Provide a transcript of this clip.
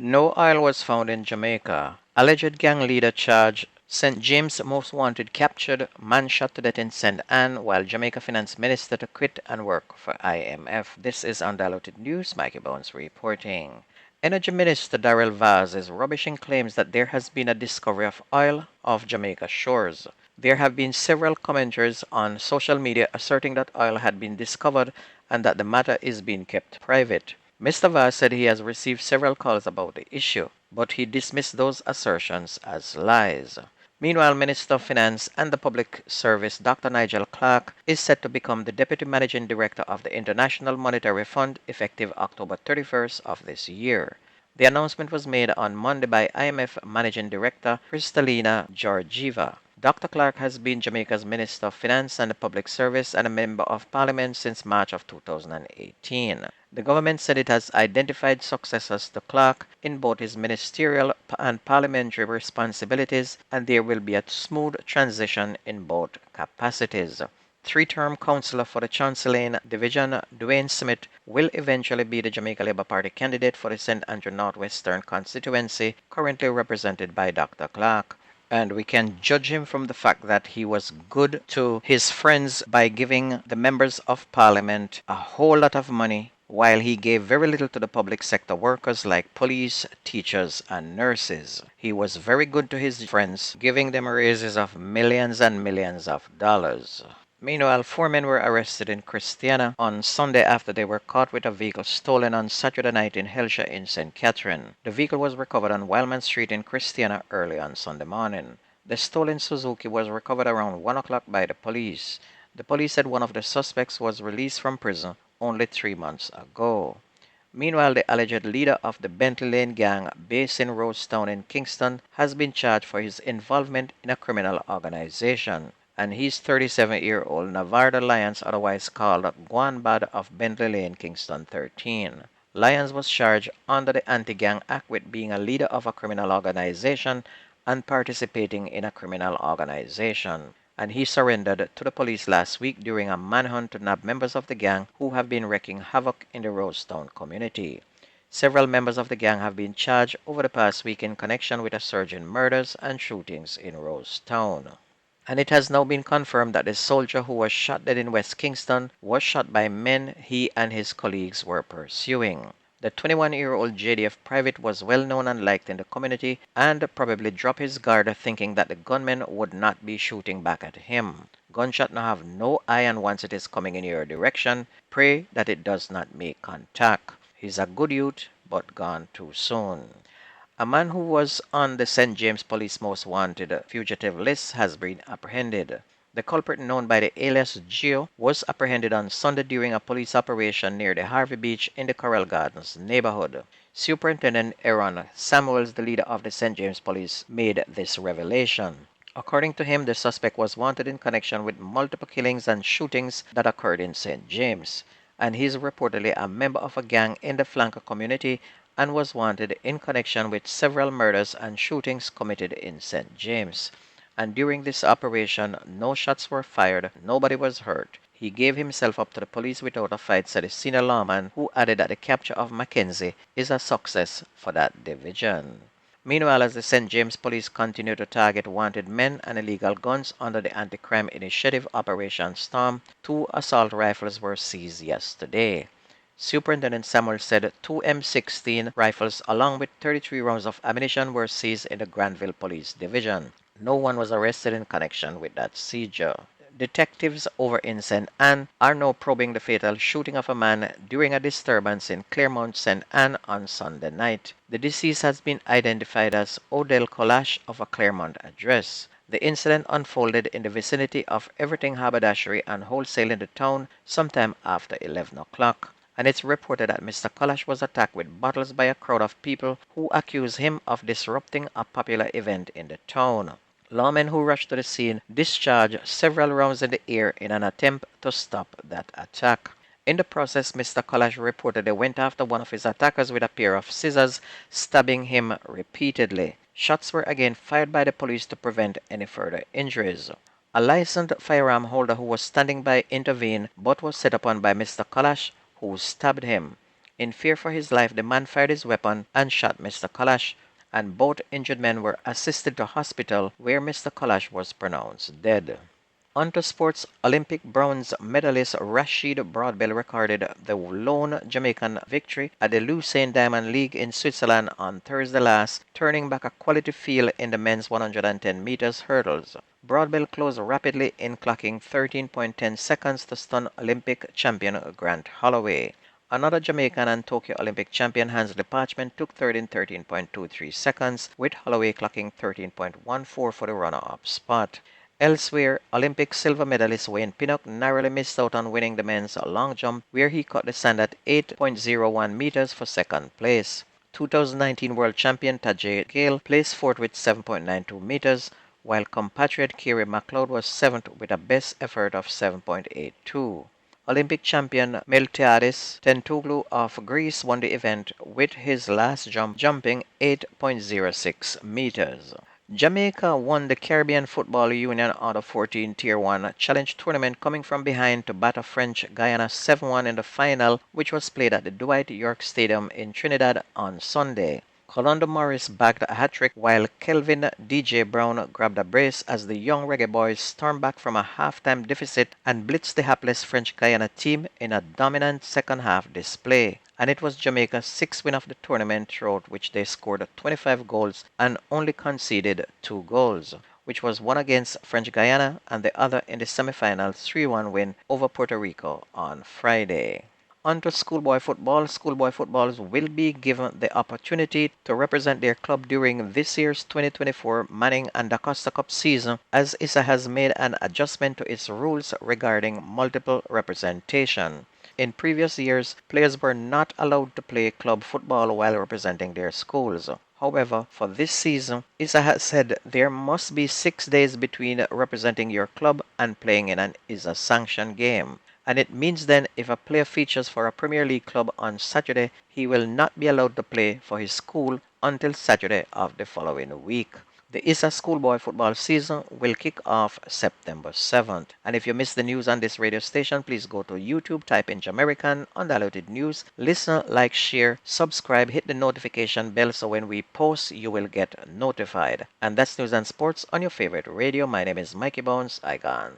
No oil was found in Jamaica. Alleged gang leader charged. St. James most wanted captured. Man shot to death in St. Anne while Jamaica finance minister to quit and work for IMF. This is Undiluted News. Mikey Bones reporting. Energy Minister Darrell Vaz is rubbishing claims that there has been a discovery of oil off Jamaica shores. There have been several commentaries on social media asserting that oil had been discovered and that the matter is being kept private. Mr. Vaz said he has received several calls about the issue, but he dismissed those assertions as lies. Meanwhile, Minister of Finance and the Public Service Dr. Nigel Clark is set to become the Deputy Managing Director of the International Monetary Fund effective October 31st of this year. The announcement was made on Monday by IMF Managing Director Kristalina Georgieva. Dr. Clark has been Jamaica's Minister of Finance and the Public Service and a Member of Parliament since March of 2018. The government said it has identified successors to Clark in both his ministerial and parliamentary responsibilities, and there will be a smooth transition in both capacities. Three-term councillor for the Chancellaine Division, Dwayne Smith, will eventually be the Jamaica Labour Party candidate for the St. Andrew Northwestern constituency, currently represented by Dr. Clark. And we can judge him from the fact that he was good to his friends by giving the members of parliament a whole lot of money, while he gave very little to the public sector workers like police, teachers, and nurses. He was very good to his friends, giving them raises of millions and millions of dollars. Meanwhile, four men were arrested in Christiana on Sunday after they were caught with a vehicle stolen on Saturday night in Helsha in St. Catherine. The vehicle was recovered on Wildman Street in Christiana early on Sunday morning. The stolen Suzuki was recovered around 1 o'clock by the police. The police said one of the suspects was released from prison only 3 months ago. Meanwhile, the alleged leader of the Bentley Lane gang based in Rosetown in Kingston has been charged for his involvement in a criminal organization, and he's 37-year-old Navardo Lyons, otherwise called Guanbad of Bentley Lane, Kingston 13. Lyons was charged under the Anti-Gang Act with being a leader of a criminal organization and participating in a criminal organization, and he surrendered to the police last week during a manhunt to nab members of the gang who have been wreaking havoc in the Rosetown community. Several members of the gang have been charged over the past week in connection with a surge in murders and shootings in Rosetown. And it has now been confirmed that the soldier who was shot dead in West Kingston was shot by men he and his colleagues were pursuing. The 21-year-old JDF private was well known and liked in the community and probably dropped his guard thinking that the gunmen would not be shooting back at him. Gunshot now have no eye, and once it is coming in your direction, pray that it does not make contact. He's a good youth, but gone too soon. A man who was on the St. James Police Most Wanted fugitive list has been apprehended. The culprit, known by the alias Gio, was apprehended on Sunday during a police operation near the Harvey Beach in the Coral Gardens neighborhood. Superintendent Aaron Samuels, the leader of the St. James Police, made this revelation. According to him, the suspect was wanted in connection with multiple killings and shootings that occurred in St. James, and he is reportedly a member of a gang in the flanker community and was wanted in connection with several murders and shootings committed in St. James. And during this operation, no shots were fired, nobody was hurt. He gave himself up to the police without a fight, said the senior lawman, who added that the capture of Mackenzie is a success for that division. Meanwhile, as the St. James Police continue to target wanted men and illegal guns under the anti-crime initiative Operation Storm, 2 assault rifles were seized yesterday. Superintendent Samuel said 2 M16 rifles along with 33 rounds of ammunition were seized in the Granville Police Division. No one was arrested in connection with that seizure. Detectives over in St. Anne are now probing the fatal shooting of a man during a disturbance in Claremont, St. Anne on Sunday night. The deceased has been identified as Odell Kolash of a Claremont address. The incident unfolded in the vicinity of Everything Haberdashery and Wholesale in the town sometime after 11 o'clock. And it's reported that Mr. Kolash was attacked with bottles by a crowd of people who accused him of disrupting a popular event in the town. Lawmen who rushed to the scene discharged several rounds in the air in an attempt to stop that attack. In the process, Mr. Kolash reportedly went after one of his attackers with a pair of scissors, stabbing him repeatedly. Shots were again fired by the police to prevent any further injuries. A licensed firearm holder who was standing by intervened but was set upon by Mr. Kolash, who stabbed him. In fear for his life, the man fired his weapon and shot Mr. Kalash, and both injured men were assisted to hospital where Mr. Kalash was pronounced dead. Onto sports, Olympic bronze medalist Rashid Broadbell recorded the lone Jamaican victory at the Lucerne Diamond League in Switzerland on Thursday last, turning back a quality field in the men's 110 meters hurdles. Broadbell closed rapidly in clocking 13.10 seconds to stun Olympic champion Grant Holloway. Another Jamaican and Tokyo Olympic champion Hansley Parchment took third in 13.23 seconds, with Holloway clocking 13.14 for the runner-up spot. Elsewhere, Olympic silver medalist Wayne Pinnock narrowly missed out on winning the men's long jump, where he cut the sand at 8.01 meters for second place. 2019 world champion Tajay Gale placed fourth with 7.92 meters, while compatriot Kiri MacLeod was seventh with a best effort of 7.82. Olympic champion Miltiadis Tentoglou of Greece won the event with his last jump jumping 8.06 meters. Jamaica won the Caribbean Football Union Under 14 Tier 1 Challenge Tournament, coming from behind to batter French Guyana 7-1 in the final, which was played at the Dwight York Stadium in Trinidad on Sunday. Colondo Morris bagged a hat-trick, while Kelvin DJ Brown grabbed a brace as the young Reggae Boys stormed back from a halftime deficit and blitzed the hapless French Guyana team in a dominant second-half display. And it was Jamaica's sixth win of the tournament, throughout which they scored 25 goals and only conceded 2 goals, which was one against French Guyana and the other in the semi-final 3-1 win over Puerto Rico on Friday. On to schoolboy football. Schoolboy footballs will be given the opportunity to represent their club during this year's 2024 Manning and DaCosta Cup season, as ISA has made an adjustment to its rules regarding multiple representation. In previous years, players were not allowed to play club football while representing their schools. However, for this season, ISA has said there must be 6 days between representing your club and playing in an ISA sanctioned game. And it means then if a player features for a Premier League club on Saturday, he will not be allowed to play for his school until Saturday of the following week. The ISA schoolboy football season will kick off September 7th. And if you missed the news on this radio station, please go to YouTube, type in Jamerican Undiluted News, listen, like, share, subscribe, hit the notification bell so when we post, you will get notified. And that's news and sports on your favorite radio. My name is Mikey Bones. I gone.